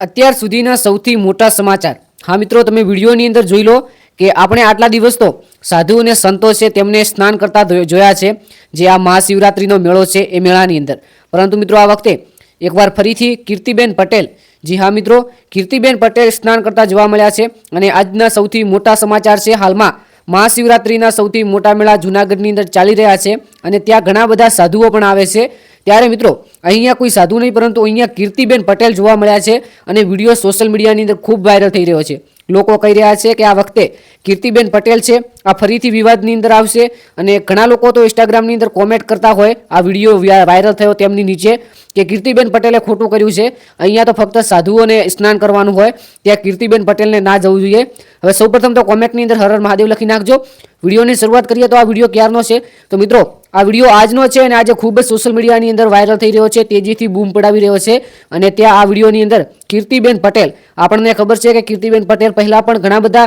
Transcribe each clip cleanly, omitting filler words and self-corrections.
અત્યાર સુધીના સૌથી મોટા સમાચાર। હા મિત્રો, તમે વિડીયોની અંદર જોઈ લો કે આપણે આટલા દિવસ તો સાધુ અને સંતો છે તેમને સ્નાન કરતા જોયા છે, જે આ મહાશિવરાત્રિનો મેળો છે એ મેળાની અંદર। પરંતુ મિત્રો આ વખતે એકવાર ફરીથી કીર્તિબેન પટેલ, જી હા મિત્રો, કીર્તિબેન પટેલ સ્નાન કરતા જોવા મળ્યા છે। અને આજના સૌથી મોટા સમાચાર છે, હાલમાં મહાશિવરાત્રિના સૌથી મોટા મેળા જૂનાગઢની અંદર ચાલી રહ્યા છે અને ત્યાં ઘણા બધા સાધુઓ પણ આવે છે। ત્યારે મિત્રો અહીંયા કોઈ સાધુ નહીં, પરંતુ અહીંયા કીર્તિબેન પટેલ જોવા મળ્યા છે અને વિડીયો સોશિયલ મીડિયાની અંદર ખૂબ વાયરલ થઈ રહ્યો છે। લોકો કહી રહ્યા છે કે આ વખતે કીર્તિબેન પટેલ છે આ ફરીથી વિવાદની અંદર આવશે અને ઘણા લોકો તો ઇન્સ્ટાગ્રામની અંદર કોમેન્ટ કરતા હોય આ વિડીયો વાયરલ થયો તેમની નીચે કે કીર્તિબેન પટેલે ખોટું કર્યું છે, અહીંયા તો ફક્ત સાધુઓને સ્નાન કરવાનું હોય, ત્યાં કીર્તિબેન પટેલને ના જવું જોઈએ। હવે સૌપ્રથમ તો કોમેન્ટની અંદર હર હર મહાદેવ લખી નાખજો। વિડીયોની શરૂઆત કરીએ તો આ વિડીયો ક્યારનો છે, તો મિત્રો આ વિડીયો આજનો છે અને આજે ખૂબ જ સોશિયલ મીડિયાની અંદર વાયરલ થઈ રહ્યો છે, તેજીથી બૂમ પડાવી રહ્યો છે। અને ત્યાં આ વિડીયોની અંદર કીર્તિબેન પટેલ, આપણને ખબર છે કે કીર્તિબેન પટેલ પહેલાં પણ ઘણા બધા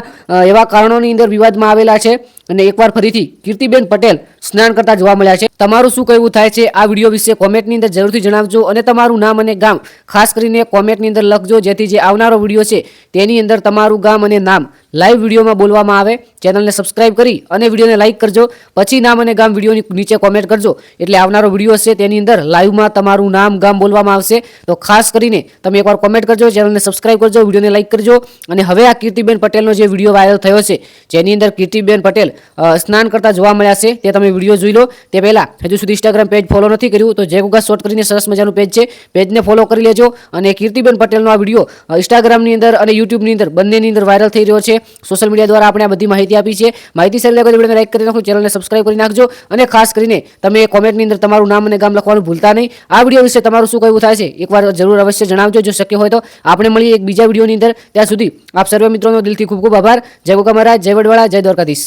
એવા કારણોની અંદર વિવાદમાં આવેલા છે અને એકવાર ફરીથી કીર્તિબેન પટેલ સ્નાન કરતા જોવા મળ્યા છે। તમારું શું કહેવું થાય છે આ વિડીયો વિશે કોમેન્ટની અંદર જરૂરથી જણાવજો અને તમારું નામ અને ગામ ખાસ કરીને કોમેન્ટની અંદર લખજો, જેથી જે આવનારો વિડીયો છે તેની અંદર તમારું ગામ અને નામ લાઈવ વિડીયોમાં બોલવામાં આવે। ચેનલને સબસ્ક્રાઇબ કરી અને વિડીયોને લાઇક કરજો, પછી નામ અને ગામ વિડીયોની નીચે કોમેન્ટ કરજો, એટલે આવનારો વિડીયો છે તેની અંદર લાઈવમાં તમારું નામ ગામ બોલવામાં આવશે। તો ખાસ કરીને તમે એકવાર કોમેન્ટ કરજો, ચેનલને સબસ્ક્રાઇબ કરજો, વિડીયોને લાઇક કરજો। અને હવે આ કીર્તિબેન પટેલનો જે વિડીયો વાયરલ થયો છે, જેની અંદર કીર્તિબેન પટેલ સ્નાન કરતા જોવા મળ્યા છે, તે તમે વિડીયો જોઈ લો। તે પહેલાં હજુ સુધી ઇન્સ્ટાગ્રામ પેજ ફોલો નથી કર્યું તો જય ગુગા શોર્ટ કરીને સરસ મજાનું પેજ છે, પેજને ફોલો કરી લેજો। અને કીર્તિબેન પટેલનો આ વિડીયો ઇન્સ્ટાગ્રામની અંદર અને યુટ્યુબની અંદર બંનેની અંદર વાયરલ થઈ રહ્યો છે। સોશિયલ મીડિયા દ્વારા આપણે આ બધી માહિતી આપી છે। માહિતી સારી લાગે તો વિડીયોને લાઈક કરી નાખો, ચેનલને સબસ્ક્રાઇબ કરી નાખજો અને ખાસ કરીને તમે કોમેન્ટની અંદર તમારું નામ અને ગામ લખવાનું ભૂલતા નહીં। આ વિડીયો વિશે તમારું શું કહેવું થાય છે એકવાર જરૂર અવશ્ય જણાવજો, જો શક્ય હોય તો। આપણે મળીએ એક બીજા વિડીયોની અંદર, ત્યાં સુધી આપ સર્વે મિત્રોનો દિલથી ખૂબ ખૂબ આભાર। જય ગોગા મહારાજ, જય વડવાળા, જય દ્વારકાધીશ।